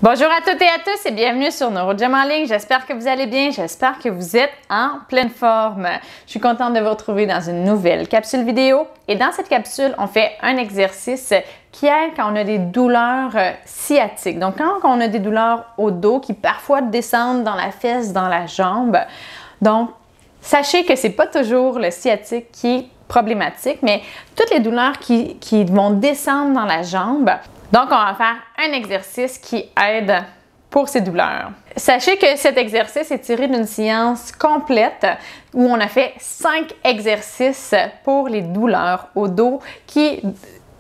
Bonjour à toutes et à tous et bienvenue sur NeuroGym en ligne. J'espère que vous allez bien, j'espère que vous êtes en pleine forme. Je suis contente de vous retrouver dans une nouvelle capsule vidéo. Et dans cette capsule, on fait un exercice qui aide quand on a des douleurs sciatiques. Donc quand on a des douleurs au dos qui parfois descendent dans la fesse, dans la jambe. Donc sachez que c'est pas toujours le sciatique qui est problématique, mais toutes les douleurs qui vont descendre dans la jambe. Donc, on va faire un exercice qui aide pour ces douleurs. Sachez que cet exercice est tiré d'une séance complète où on a fait 5 exercices pour les douleurs au dos qui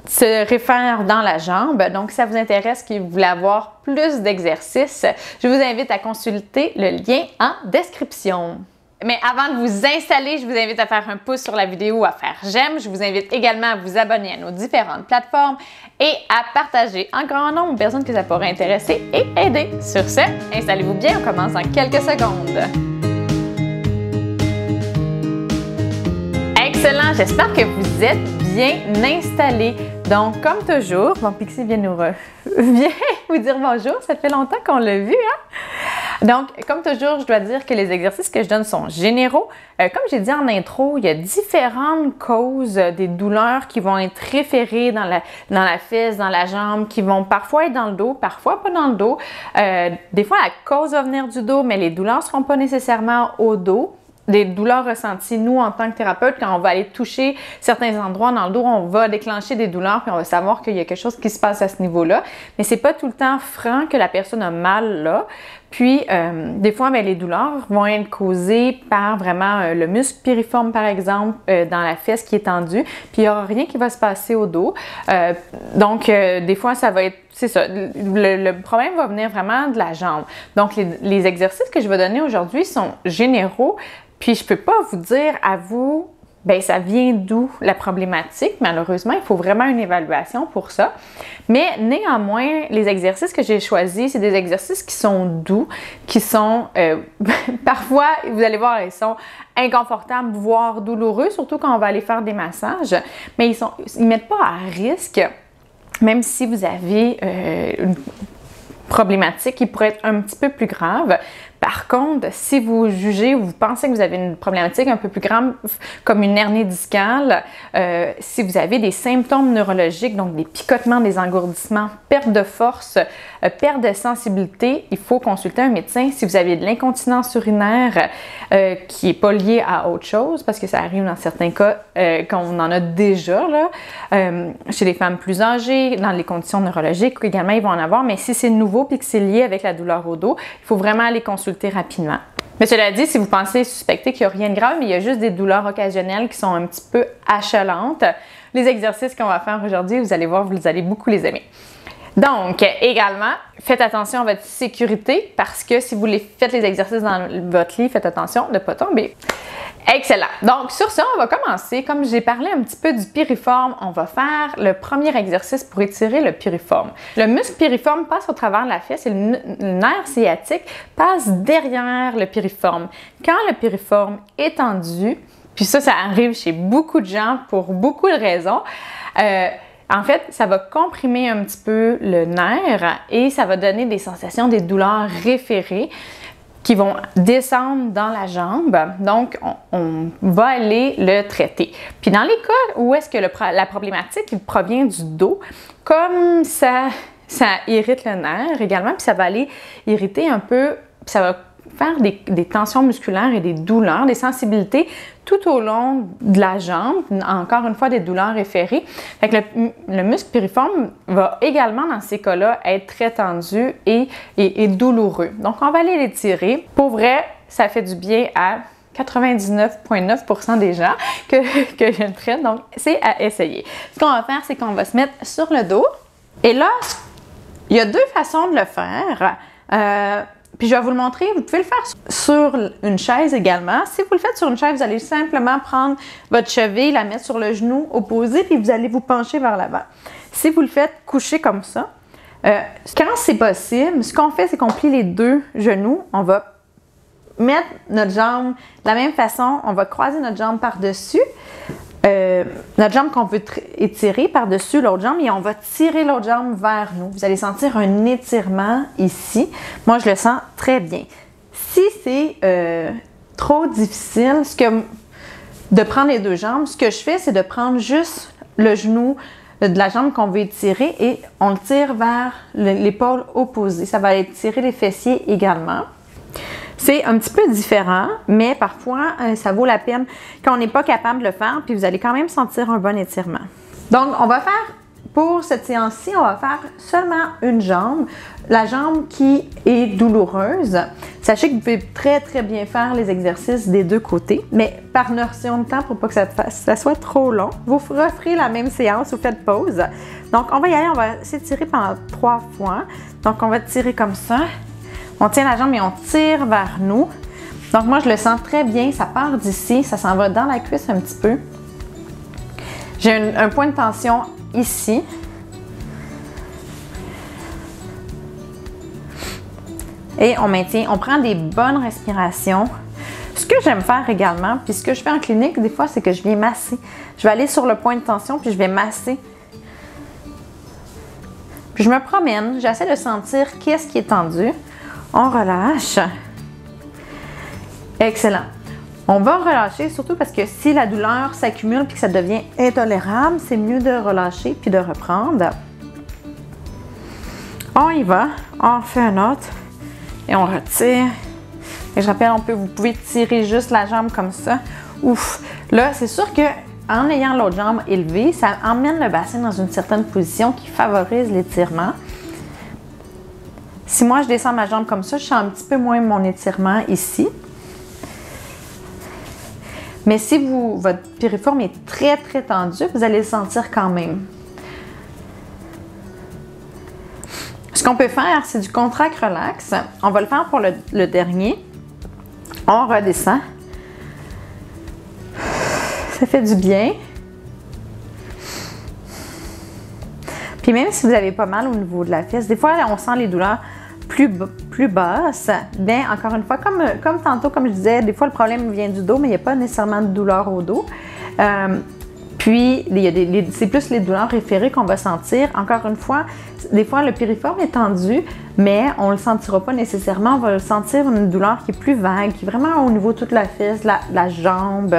se réfèrent dans la jambe. Donc, si ça vous intéresse, que vous voulez avoir plus d'exercices, je vous invite à consulter le lien en description. Mais avant de vous installer, je vous invite à faire un pouce sur la vidéo, à faire j'aime. Je vous invite également à vous abonner à nos différentes plateformes et à partager en grand nombre de personnes que ça pourrait intéresser et aider. Sur ce, installez-vous bien, on commence dans quelques secondes. Excellent, j'espère que vous êtes bien installés. Donc, comme toujours, bon, Pixie vient vous dire bonjour, ça fait longtemps qu'on l'a vu, hein? Donc, comme toujours, je dois dire que les exercices que je donne sont généraux. Comme j'ai dit en intro, il y a différentes causes des douleurs qui vont être référées dans la fesse, dans la jambe, qui vont parfois être dans le dos, parfois pas dans le dos. Des fois, la cause va venir du dos, mais les douleurs ne seront pas nécessairement au dos. Des douleurs ressenties, nous, en tant que thérapeute, quand on va aller toucher certains endroits dans le dos, on va déclencher des douleurs, puis on va savoir qu'il y a quelque chose qui se passe à ce niveau-là. Mais c'est pas tout le temps franc que la personne a mal là. Puis, des fois, bien, les douleurs vont être causées par vraiment le muscle piriforme, par exemple, dans la fesse qui est tendue, puis il n'y aura rien qui va se passer au dos. Donc, des fois, ça va être, c'est ça, le problème va venir vraiment de la jambe. Donc, les exercices que je vais donner aujourd'hui sont généraux, puis je ne peux pas vous dire à vous, bien, ça vient d'où la problématique. Malheureusement, il faut vraiment une évaluation pour ça. Mais néanmoins, les exercices que j'ai choisis, c'est des exercices qui sont doux, qui sont parfois, vous allez voir, ils sont inconfortables, voire douloureux, surtout quand on va aller faire des massages. Mais ils mettent pas à risque, même si vous avez une problématique qui pourrait être un petit peu plus grave. Par contre, si vous jugez ou vous pensez que vous avez une problématique un peu plus grave, comme une hernie discale, si vous avez des symptômes neurologiques, donc des picotements, des engourdissements, perte de force, perte de sensibilité, il faut consulter un médecin. Si vous avez de l'incontinence urinaire qui n'est pas liée à autre chose, parce que ça arrive dans certains cas qu'on en a déjà, là, chez les femmes plus âgées, dans les conditions neurologiques également, ils vont en avoir, mais si c'est nouveau et que c'est lié avec la douleur au dos, il faut vraiment aller consulter rapidement. Mais cela dit, si vous pensez suspecter qu'il n'y a rien de grave, mais il y a juste des douleurs occasionnelles qui sont un petit peu achalantes, les exercices qu'on va faire aujourd'hui, vous allez voir, vous allez beaucoup les aimer. Donc, également, faites attention à votre sécurité parce que si vous faites les exercices dans votre lit, faites attention de ne pas tomber. Excellent! Donc, sur ça, on va commencer. Comme j'ai parlé un petit peu du piriforme, on va faire le premier exercice pour étirer le piriforme. Le muscle piriforme passe au travers de la fesse et le nerf sciatique passe derrière le piriforme. Quand le piriforme est tendu, puis ça arrive chez beaucoup de gens pour beaucoup de raisons, en fait, ça va comprimer un petit peu le nerf et ça va donner des sensations, des douleurs référées qui vont descendre dans la jambe. Donc, on va aller le traiter. Puis dans les cas où est-ce que la problématique provient du dos, comme ça irrite le nerf également, puis ça va aller irriter un peu, ça va faire des tensions musculaires et des douleurs, des sensibilités tout au long de la jambe, encore une fois des douleurs référées. Fait que le muscle piriforme va également dans ces cas-là être très tendu et douloureux. Donc on va aller l'étirer. Pour vrai, ça fait du bien à 99,9% des gens que je le traite, donc c'est à essayer. Ce qu'on va faire, c'est qu'on va se mettre sur le dos et là, il y a deux façons de le faire. Puis je vais vous le montrer, vous pouvez le faire sur une chaise également. Si vous le faites sur une chaise, vous allez simplement prendre votre cheville, la mettre sur le genou opposé, puis vous allez vous pencher vers l'avant. Si vous le faites coucher comme ça, quand c'est possible, ce qu'on fait, c'est qu'on plie les deux genoux. On va mettre notre jambe de la même façon, on va croiser notre jambe par-dessus. notre jambe qu'on veut étirer par-dessus l'autre jambe et on va tirer l'autre jambe vers nous. Vous allez sentir un étirement ici. Moi, je le sens très bien. Si c'est trop difficile de prendre les deux jambes, ce que je fais, c'est de prendre juste le genou de la jambe qu'on veut étirer et on le tire vers l'épaule opposée. Ça va étirer les fessiers également. C'est un petit peu différent, mais parfois, ça vaut la peine quand on n'est pas capable de le faire, puis vous allez quand même sentir un bon étirement. Donc, on va faire, pour cette séance-ci, on va faire seulement une jambe, la jambe qui est douloureuse. Sachez que vous pouvez très, très bien faire les exercices des deux côtés, mais par notion de temps, pour pas que ça soit trop long, vous referez la même séance, vous faites pause. Donc, on va y aller, on va s'étirer pendant 3 fois. Donc, on va tirer comme ça. On tient la jambe et on tire vers nous. Donc moi, je le sens très bien. Ça part d'ici. Ça s'en va dans la cuisse un petit peu. J'ai un point de tension ici. Et on maintient. On prend des bonnes respirations. Ce que j'aime faire également, puis ce que je fais en clinique, des fois, c'est que je viens masser. Je vais aller sur le point de tension, puis je vais masser. Puis je me promène. J'essaie de sentir qu'est-ce qui est tendu. On relâche. Excellent. On va relâcher, surtout parce que si la douleur s'accumule et que ça devient intolérable, c'est mieux de relâcher puis de reprendre. On y va. On fait un autre. Et on retire. Et je rappelle, vous pouvez tirer juste la jambe comme ça. Ouf! Là, c'est sûr que en ayant l'autre jambe élevée, ça emmène le bassin dans une certaine position qui favorise l'étirement. Si moi, je descends ma jambe comme ça, je sens un petit peu moins mon étirement ici. Mais si votre piriforme est très, très tendu, vous allez le sentir quand même. Ce qu'on peut faire, c'est du contract-relax. On va le faire pour le dernier. On redescend. Ça fait du bien. Puis même si vous avez pas mal au niveau de la fesse, des fois, on sent les douleurs plus basse, bien, encore une fois, comme tantôt, comme je disais, des fois le problème vient du dos, mais il n'y a pas nécessairement de douleur au dos. Puis, c'est plus les douleurs référées qu'on va sentir. Encore une fois, des fois, le piriforme est tendu, mais on ne le sentira pas nécessairement. On va le sentir une douleur qui est plus vague, qui est vraiment au niveau de toute la fesse, la jambe,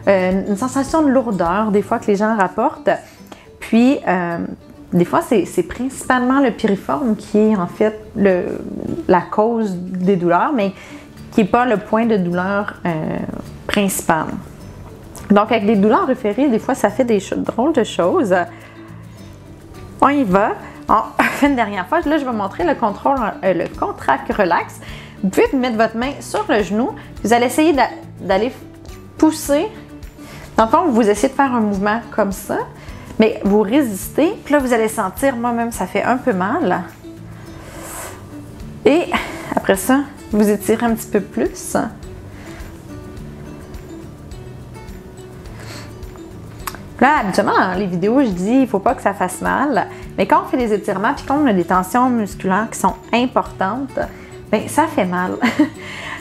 une sensation de lourdeur, des fois, que les gens rapportent. Puis, des fois, c'est principalement le piriforme qui est en fait la cause des douleurs, mais qui n'est pas le point de douleur principal. Donc, avec les douleurs référées, des fois, ça fait des drôles de choses. On y va. On fait une dernière fois. Là, je vais montrer le contract relax. Vous pouvez mettre votre main sur le genou. Vous allez essayer d'aller pousser. Dans le fond, vous essayez de faire un mouvement comme ça. Mais vous résistez, puis là, vous allez sentir, moi-même, ça fait un peu mal. Et après ça, vous étirez un petit peu plus. Là, habituellement, dans les vidéos, je dis il ne faut pas que ça fasse mal. Mais quand on fait des étirements, puis quand on a des tensions musculaires qui sont importantes, bien, ça fait mal.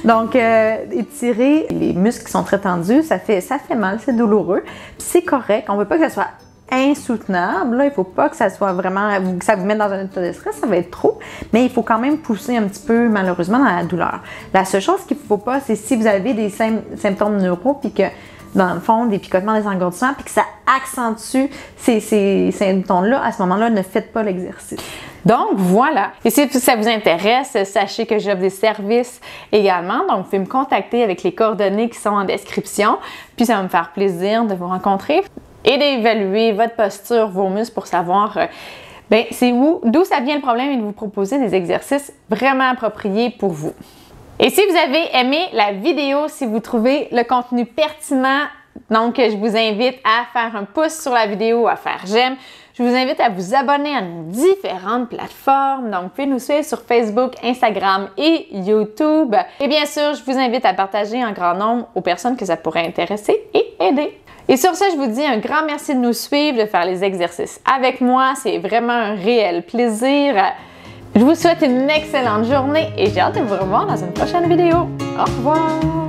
Donc, étirer les muscles qui sont très tendus, ça fait mal, c'est douloureux. Puis c'est correct, on ne veut pas que ça soit insoutenable. Là, il ne faut pas que ça soit vraiment, que ça vous mette dans un état de stress, ça va être trop, mais il faut quand même pousser un petit peu, malheureusement, dans la douleur. La seule chose qu'il ne faut pas, c'est si vous avez des symptômes neuro, puis que, dans le fond, des picotements, des engourdissements, puis que ça accentue ces symptômes-là, à ce moment-là, ne faites pas l'exercice. Donc, voilà. Et si ça vous intéresse, sachez que j'offre des services également. Donc, vous pouvez me contacter avec les coordonnées qui sont en description. Puis, ça va me faire plaisir de vous rencontrer et d'évaluer votre posture, vos muscles pour savoir c'est d'où ça vient le problème et de vous proposer des exercices vraiment appropriés pour vous. Et si vous avez aimé la vidéo, si vous trouvez le contenu pertinent, donc je vous invite à faire un pouce sur la vidéo, à faire j'aime. Je vous invite à vous abonner à nos différentes plateformes. Donc, vous pouvez nous suivre sur Facebook, Instagram et YouTube. Et bien sûr, je vous invite à partager en grand nombre aux personnes que ça pourrait intéresser et aider. Et sur ce, je vous dis un grand merci de nous suivre, de faire les exercices avec moi. C'est vraiment un réel plaisir. Je vous souhaite une excellente journée et j'ai hâte de vous revoir dans une prochaine vidéo. Au revoir!